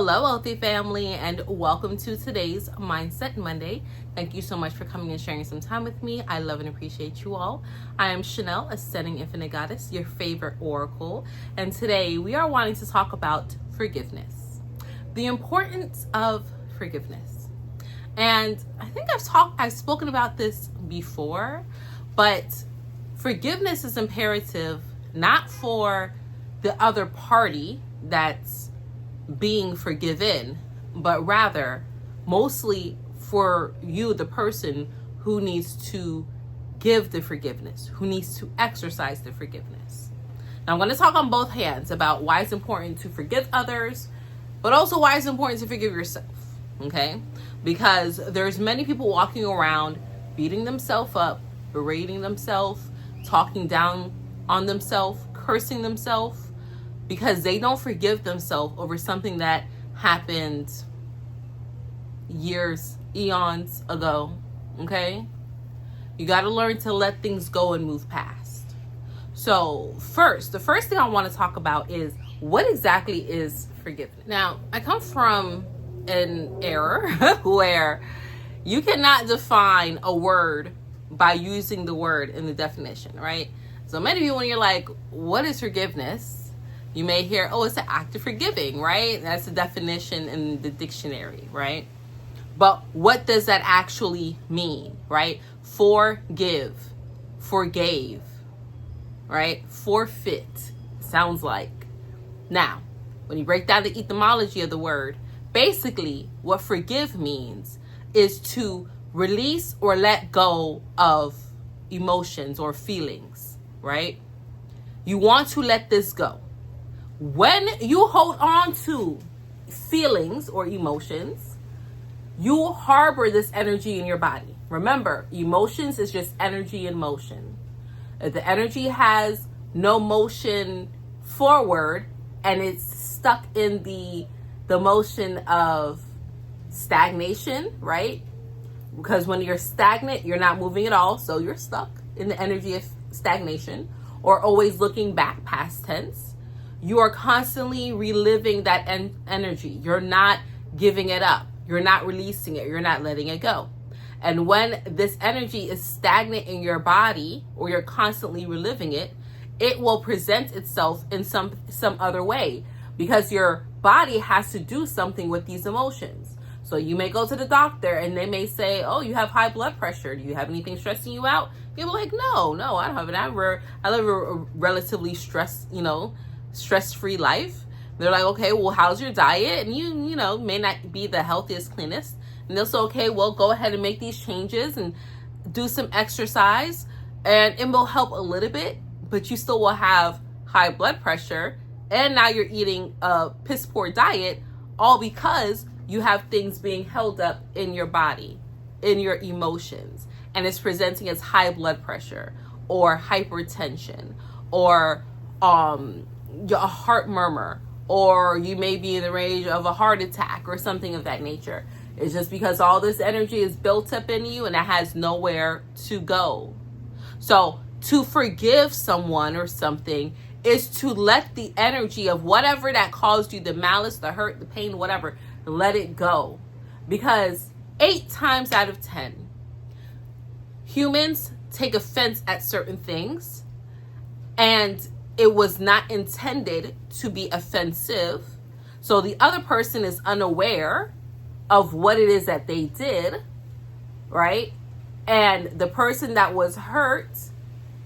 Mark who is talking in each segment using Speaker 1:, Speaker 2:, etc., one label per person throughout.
Speaker 1: Hello, wealthy family, and welcome to today's Mindset Monday. Thank you so much for coming and sharing some time with me. I love and appreciate you all. I am Chanel, Ascending Infinite Goddess, your favorite oracle, and today we are wanting to talk about forgiveness, the importance of forgiveness. And I think I've spoken about this before, but forgiveness is imperative not for the other party that's being forgiven, but rather mostly for you, the person who needs to give the forgiveness, who needs to exercise the forgiveness. Now I'm going to talk on both hands about why it's important to forgive others, but also why it's important to forgive yourself, okay? Because there's many people walking around beating themselves up, berating themselves, talking down on themselves, cursing themselves, because they don't forgive themselves over something that happened years, eons ago, okay? You got to learn to let things go and move past. So the first thing I want to talk about is what exactly is forgiveness. Now, I come from an era where you cannot define a word by using the word in the definition, right? So many of you, when you're like, what is forgiveness? You may hear, oh, it's an act of forgiving, right? That's the definition in the dictionary, right? But what does that actually mean, right? Forgive, forgave, right? Forfeit, sounds like. Now, when you break down the etymology of the word, basically what forgive means is to release or let go of emotions or feelings, right? You want to let this go. When you hold on to feelings or emotions, you harbor this energy in your body. Remember, emotions is just energy in motion. If the energy has no motion forward and it's stuck in the motion of stagnation, right? Because when you're stagnant, you're not moving at all, so you're stuck in the energy of stagnation, or always looking back, past tense. You are constantly reliving that energy. You're not giving it up. You're not releasing it. You're not letting it go. And when this energy is stagnant in your body, or you're constantly reliving it, it will present itself in some other way, because your body has to do something with these emotions. So you may go to the doctor and they may say, oh, you have high blood pressure. Do you have anything stressing you out? You'll be like, no, I don't have it. I live a relatively stress-free life. They're like, okay, well, how's your diet? And you may not be the healthiest, cleanest. And they'll say, okay, well, go ahead and make these changes and do some exercise, and it will help a little bit, but you still will have high blood pressure. And now you're eating a piss poor diet, all because you have things being held up in your body, in your emotions, and it's presenting as high blood pressure or hypertension or a heart murmur, or you may be in the range of a heart attack or something of that nature. It's just because all this energy is built up in you and it has nowhere to go. So to forgive someone or something is to let the energy of whatever that caused you, the malice, the hurt, the pain, whatever, let it go. Because 8 times out of 10, humans take offense at certain things, and it was not intended to be offensive. So the other person is unaware of what it is that they did, right? And the person that was hurt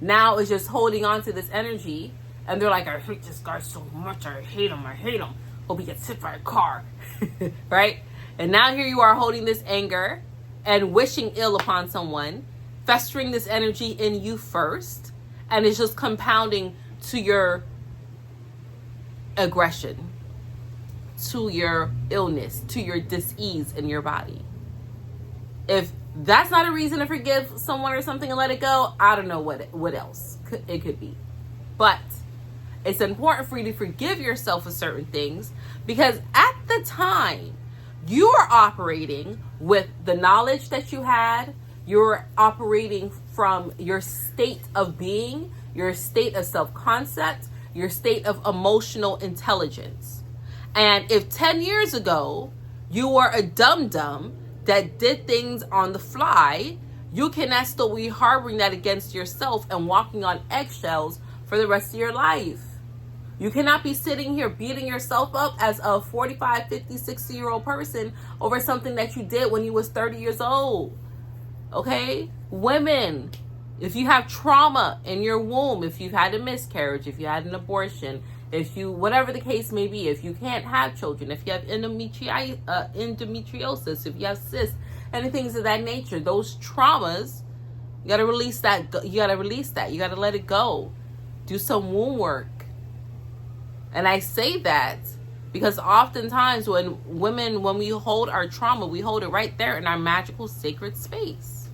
Speaker 1: now is just holding on to this energy, and they're like, I hate this guy so much. I hate him. Hope he gets hit by a car, right? And now here you are holding this anger and wishing ill upon someone, festering this energy in you first, and it's just compounding to your aggression, to your illness, to your dis-ease in your body. If that's not a reason to forgive someone or something and let it go, I don't know what else it could be. But it's important for you to forgive yourself for certain things, because at the time you are operating with the knowledge that you had, you're operating from your state of being, your state of self-concept, your state of emotional intelligence. And if 10 years ago you were a dum-dum that did things on the fly, you cannot still be harboring that against yourself and walking on eggshells for the rest of your life. You cannot be sitting here beating yourself up as a 45, 50, 60-year-old person over something that you did when you was 30 years old. Okay? Women, if you have trauma in your womb, if you've had a miscarriage, if you had an abortion, if you, whatever the case may be, if you can't have children, if you have endometriosis, if you have cysts, and things of that nature, those traumas, you got to release that. You got to release that. You got to let it go. Do some womb work. And I say that because oftentimes when we hold our trauma, we hold it right there in our magical sacred space.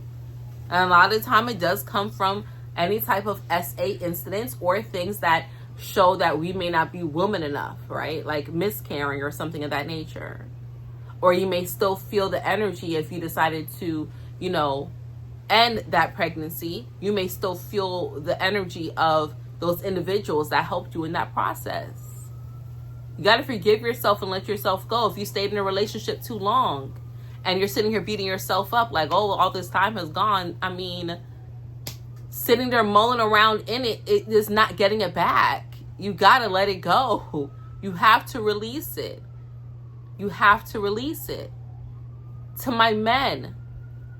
Speaker 1: And a lot of the time it does come from any type of SA incidents or things that show that we may not be woman enough, right? Like miscarrying or something of that nature. Or you may still feel the energy if you decided to, end that pregnancy. You may still feel the energy of those individuals that helped you in that process. You got to forgive yourself and let yourself go. If you stayed in a relationship too long and you're sitting here beating yourself up like, oh, all this time has gone. I mean, sitting there mulling around in it is not getting it back. You got to let it go. You have to release it. You have to release it. To my men,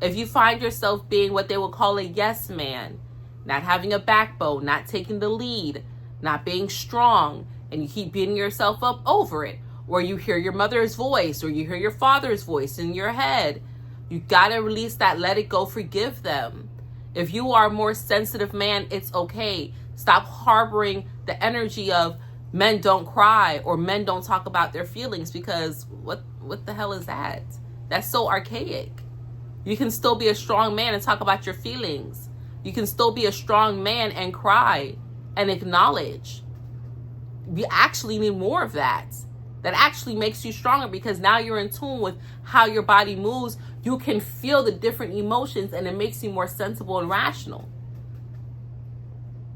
Speaker 1: if you find yourself being what they would call a yes man, not having a backbone, not taking the lead, not being strong, and you keep beating yourself up over it, or you hear your mother's voice, or you hear your father's voice in your head, you gotta release that, let it go, forgive them. If you are a more sensitive man, it's okay. Stop harboring the energy of men don't cry or men don't talk about their feelings, because what the hell is that? That's so archaic. You can still be a strong man and talk about your feelings. You can still be a strong man and cry and acknowledge. We actually need more of that. That actually makes you stronger, because now you're in tune with how your body moves. You can feel the different emotions and it makes you more sensible and rational.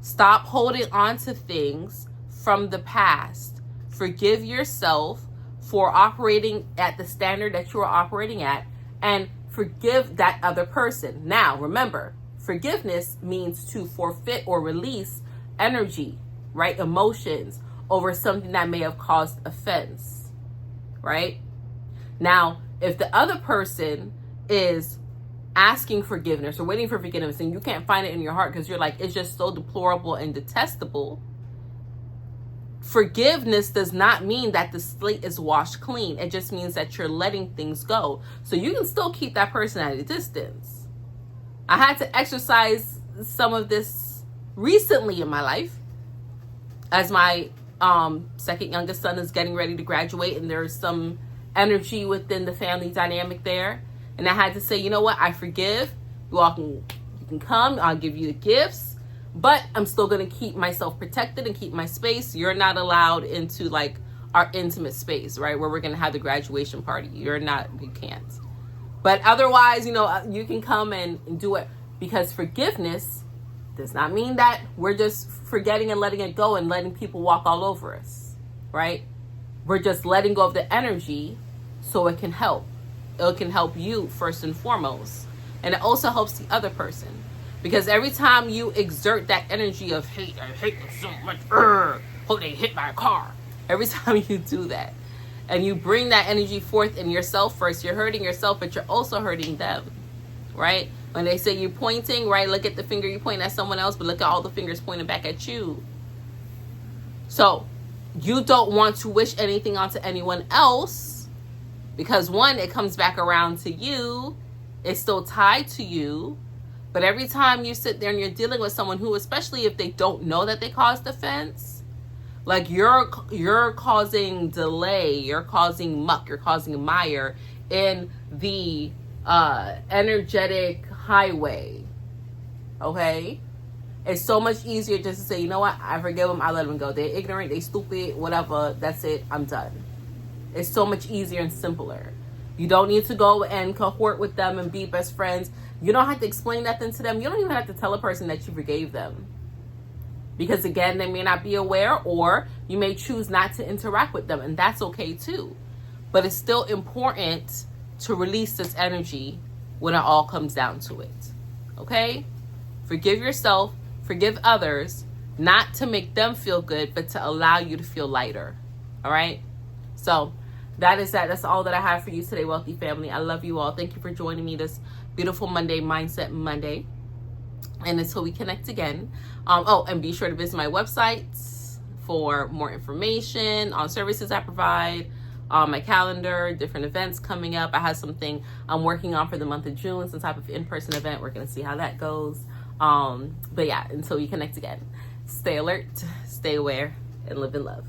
Speaker 1: Stop holding on to things from the past. Forgive yourself for operating at the standard that you are operating at, and forgive that other person. Now, remember, forgiveness means to forfeit or release energy, right? Emotions over something that may have caused offense, right? Now, if the other person is asking forgiveness or waiting for forgiveness and you can't find it in your heart because you're like, it's just so deplorable and detestable, forgiveness does not mean that the slate is washed clean. It just means that you're letting things go. So you can still keep that person at a distance. I had to exercise some of this recently in my life as my second youngest son is getting ready to graduate, and there's some energy within the family dynamic there. And I had to say, you know what? I forgive. You can come. I'll give you the gifts, but I'm still going to keep myself protected and keep my space. You're not allowed into like our intimate space, right? Where we're going to have the graduation party. You can't. But otherwise, you can come and do it, because forgiveness does not mean that we're just forgetting and letting it go and letting people walk all over us, right? We're just letting go of the energy so it can help. It can help you first and foremost. And it also helps the other person. Because every time you exert that energy of hate, I hate them so much, hope they hit my car. Every time you do that, and you bring that energy forth in yourself first, you're hurting yourself, but you're also hurting them, right? When they say you're pointing, right, look at the finger you point at someone else, but look at all the fingers pointing back at you. So you don't want to wish anything onto anyone else, because one, it comes back around to you. It's still tied to you. But every time you sit there and you're dealing with someone who, especially if they don't know that they caused offense, like you're causing delay, you're causing muck, you're causing mire in the energetic highway. Okay? It's so much easier just to say, you know what? I forgive them. I let them go. They're ignorant. They stupid. Whatever. That's it. I'm done. It's so much easier and simpler. You don't need to go and cohort with them and be best friends. You don't have to explain nothing to them. You don't even have to tell a person that you forgave them. Because again, they may not be aware, or you may choose not to interact with them, and that's okay too. But it's still important to release this energy when it all comes down to it. Okay? Forgive yourself, forgive others, not to make them feel good, but to allow you to feel lighter. All right? So that is that. That's all that I have for you today, wealthy family. I love you all. Thank you for joining me this beautiful Monday, Mindset Monday. And until we connect again, and be sure to visit my website for more information on services I provide, my calendar, different events coming up. I have something I'm working on for the month of June, some type of in-person event. We're going to see how that goes. But yeah, until we connect again, stay alert, stay aware, and live in love.